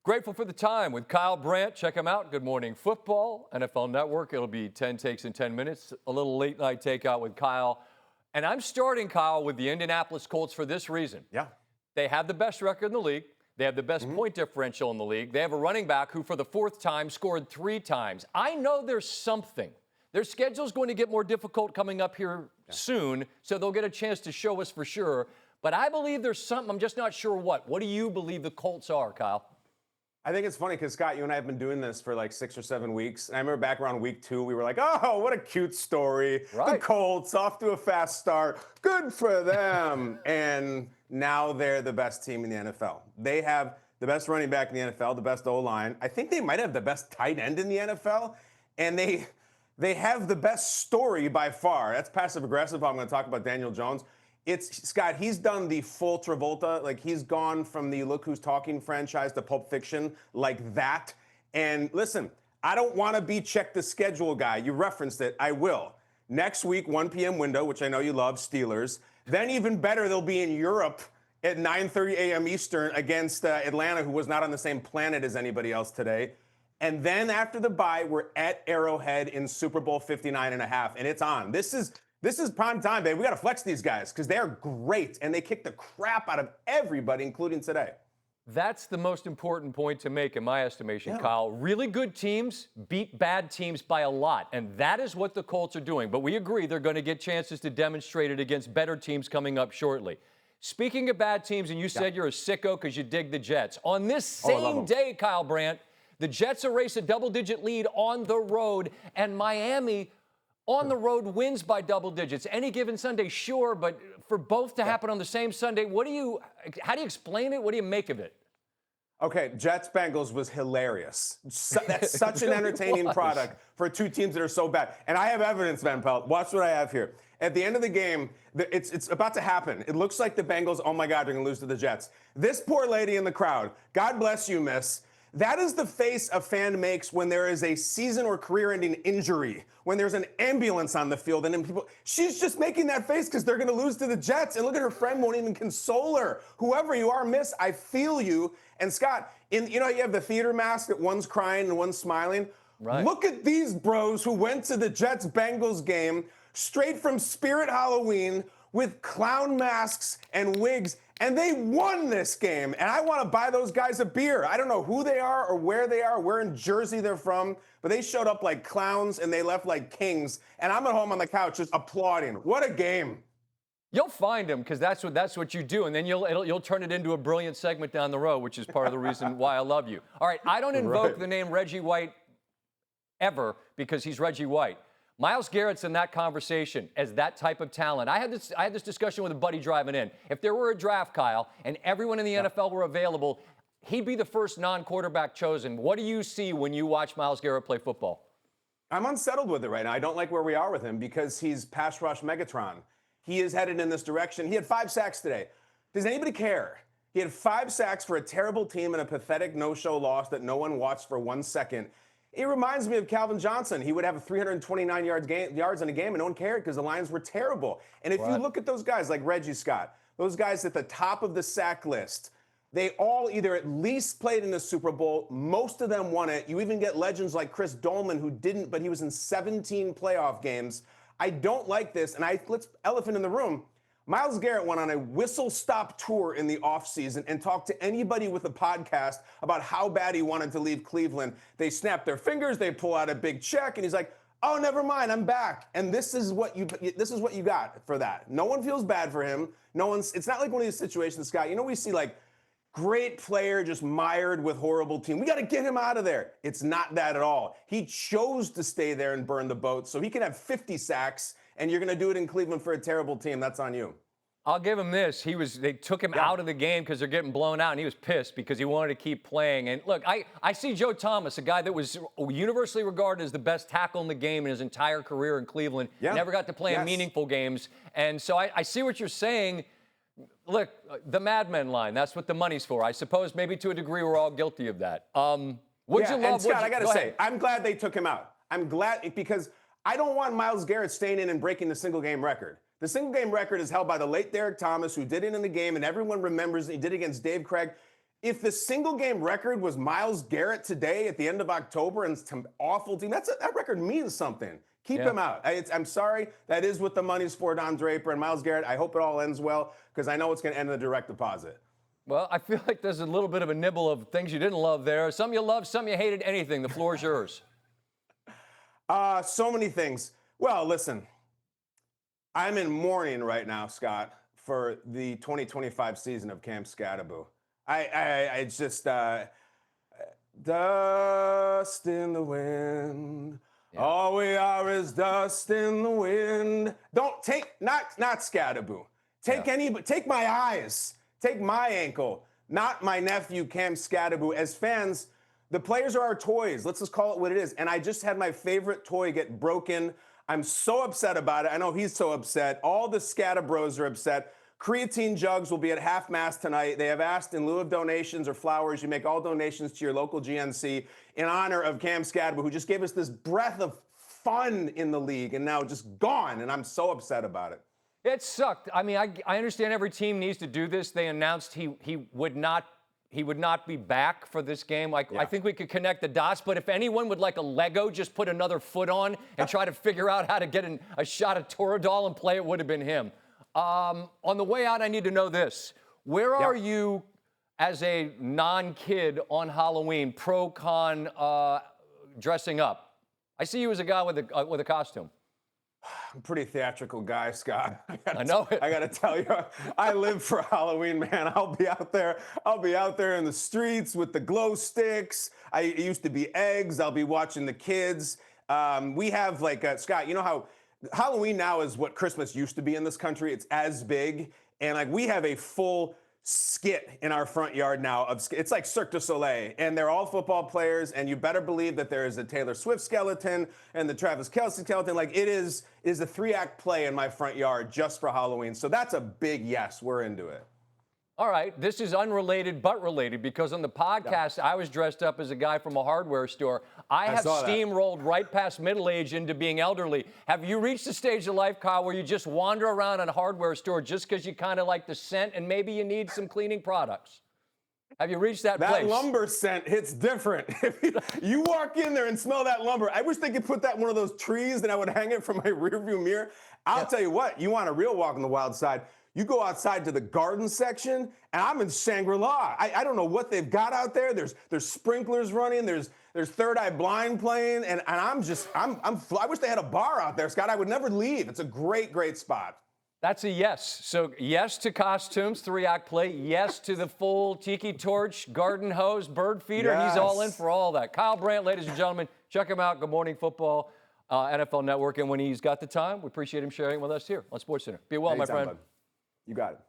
Grateful for the time with Kyle Brandt. Check him out. Good Morning Football, NFL Network. It'll be 10 takes in 10 minutes. A little late night takeout with Kyle. And I'm starting, Kyle, with the Indianapolis Colts for this reason. Yeah. They have the best record in the league. They have the best point differential in the league. They have a running back who, for the fourth time, scored 3 times. I know there's something. Their schedule's going to get more difficult coming up here soon, so they'll get a chance to show us for sure. But I believe there's something. I'm just not sure what. What do you believe the Colts are, Kyle? I think it's funny because, Scott, you and I have been doing this for like 6 or 7 weeks. And I remember back around week 2, we were like, oh, what a cute story. Right. The Colts off to a fast start. Good for them. And now they're the best team in the NFL. They have the best running back in the NFL, the best O-line. I think they might have the best tight end in the NFL. And they have the best story by far. That's passive-aggressive. I'm going to talk about Daniel Jones. Scott, he's done the full Travolta. Like, he's gone from the Look Who's Talking franchise to Pulp Fiction like that. And listen, I don't want to be check the schedule guy. You referenced it. I will. Next week, 1 p.m. window, which I know you love, Steelers. Then even better, they'll be in Europe at 9:30 a.m. Eastern against Atlanta, who was not on the same planet as anybody else today. And then after the bye, we're at Arrowhead in Super Bowl 59.5, and it's on. This is prime time, baby. We got to flex these guys because they're great, and they kick the crap out of everybody, including today. That's the most important point to make in my estimation, Kyle. Really good teams beat bad teams by a lot, and that is what the Colts are doing. But we agree they're going to get chances to demonstrate it against better teams coming up shortly. Speaking of bad teams, and you said you're a sicko because you dig the Jets. On this same day, Kyle Brandt, the Jets erase a double-digit lead on the road, and Miami on the road wins by double digits. Any given Sunday, sure, but for both to happen on the same Sunday, how do you explain it? What do you make of it? Okay, Jets-Bengals was hilarious. That's such an entertaining product for 2 teams that are so bad. And I have evidence, Van Pelt. Watch what I have here. At the end of the game, it's about to happen. It looks like the Bengals, oh my God, they're going to lose to the Jets. This poor lady in the crowd, God bless you, miss. That is the face a fan makes when there is a season or career-ending injury, when there's an ambulance on the field, and then she's just making that face because they're going to lose to the Jets. And look at her friend won't even console her. Whoever you are, miss, I feel you. And Scott, you have the theater mask that one's crying and one's smiling. Right. Look at these bros who went to the Jets-Bengals game straight from Spirit Halloween with clown masks and wigs. And they won this game, and I want to buy those guys a beer. I don't know who they are or where they are, where in Jersey they're from, but they showed up like clowns and they left like kings, and I'm at home on the couch just applauding. What a game. You'll find them because that's what you do, and then you'll turn it into a brilliant segment down the road, which is part of the reason why I love you. All right, I don't invoke the name Reggie White ever because he's Reggie White. Myles Garrett's in that conversation as that type of talent. I had this discussion with a buddy driving in. If there were a draft, Kyle, and everyone in the NFL were available, he'd be the first non-quarterback chosen. What do you see when you watch Myles Garrett play football? I'm unsettled with it right now. I don't like where we are with him because he's pass rush Megatron. He is headed in this direction. He had 5 sacks today. Does anybody care? He had 5 sacks for a terrible team and a pathetic no-show loss that no one watched for 1 second. It reminds me of Calvin Johnson. He would have 329 yards in a game, and no one cared because the Lions were terrible. And if you look at those guys like Reggie Scott, those guys at the top of the sack list, they all either at least played in the Super Bowl. Most of them won it. You even get legends like Chris Dolman, who didn't, but he was in 17 playoff games. I don't like this, and let's elephant in the room. Myles Garrett went on a whistle-stop tour in the offseason and talked to anybody with a podcast about how bad he wanted to leave Cleveland. They snap their fingers, they pull out a big check, and he's like, oh, never mind, I'm back. And this is what you got for that. No one feels bad for him. It's not like one of these situations, Scott. We see like great player just mired with horrible team. We got to get him out of there. It's not that at all. He chose to stay there and burn the boat so he can have 50 sacks. And you're going to do it in Cleveland for a terrible team. That's on you. I'll give him this. They took him out of the game because they're getting blown out, and he was pissed because he wanted to keep playing. And look, I see Joe Thomas, a guy that was universally regarded as the best tackle in the game in his entire career in Cleveland. Never got to play in meaningful games. And so I see what you're saying. Look, the Mad Men line, that's what the money's for. I suppose maybe to a degree we're all guilty of that. And Scott, I got to say, I'm glad they took him out. I'm glad because I don't want Myles Garrett staying in and breaking the single-game record. The single-game record is held by the late Derek Thomas, who did it in the game, and everyone remembers he did it against Dave Craig. If the single game record was Myles Garrett today at the end of October and some awful team, that record means something. Keep him out. I'm sorry. That is what the money's for, Don Draper and Myles Garrett. I hope it all ends well because I know it's going to end in a direct deposit. Well, I feel like there's a little bit of a nibble of things you didn't love there. Some you loved, some you hated. Anything. The floor is yours. So many things. Well, listen, I'm in mourning right now, Scott, for the 2025 season of Cam Skattebo. It's just dust in the wind. Yeah. All we are is dust in the wind. Don't take not Skattebo. Take my eyes. Take my ankle. Not my nephew Cam Skattebo. As fans, the players are our toys. Let's just call it what it is. And I just had my favorite toy get broken. I'm so upset about it. I know he's so upset. All the Skattabros are upset. Creatine jugs will be at half-mast tonight. They have asked in lieu of donations or flowers, you make all donations to your local GNC in honor of Cam Skattebo, who just gave us this breath of fun in the league and now just gone, and I'm so upset about it. It sucked. I mean, I understand every team needs to do this. They announced he would not be back for this game. I think we could connect the dots, but if anyone would like a Lego, just put another foot on and try to figure out how to get a shot of Toradol and play, it would have been him. On the way out, I need to know this. Where are you as a non-kid on Halloween, pro-con dressing up? I see you as a guy with a costume. I'm a pretty theatrical guy, Scott. I know it. I got to tell you, I live for Halloween, man. I'll be out there in the streets with the glow sticks. It used to be eggs. I'll be watching the kids. We have Scott, you know how Halloween now is what Christmas used to be in this country. It's as big. And we have a full skit in our front yard now. It's like Cirque du Soleil. And they're all football players. And you better believe that there is a Taylor Swift skeleton and the Travis Kelce skeleton. It is a 3-act play in my front yard just for Halloween. So that's a big yes. We're into it. All right, this is unrelated but related because on the podcast, I was dressed up as a guy from a hardware store. I have steamrolled right past middle age into being elderly. Have you reached the stage of life, Kyle, where you just wander around a hardware store just because you kind of like the scent and maybe you need some cleaning products? Have you reached that place? That lumber scent hits different. You walk in there and smell that lumber. I wish they could put that in one of those trees and I would hang it from my rearview mirror. I'll tell you what, you want a real walk on the wild side. You go outside to the garden section, and I'm in Shangri-La. I don't know what they've got out there. There's sprinklers running. There's Third Eye Blind playing, and I wish they had a bar out there, Scott. I would never leave. It's a great, great spot. That's a yes. So yes to costumes, 3-act play. Yes to the full tiki torch, garden hose, bird feeder. Yes. He's all in for all that. Kyle Brandt, ladies and gentlemen, check him out. Good Morning Football, NFL Network. And when he's got the time, we appreciate him sharing it with us here on SportsCenter. Be well, my friend. Bud. You got it.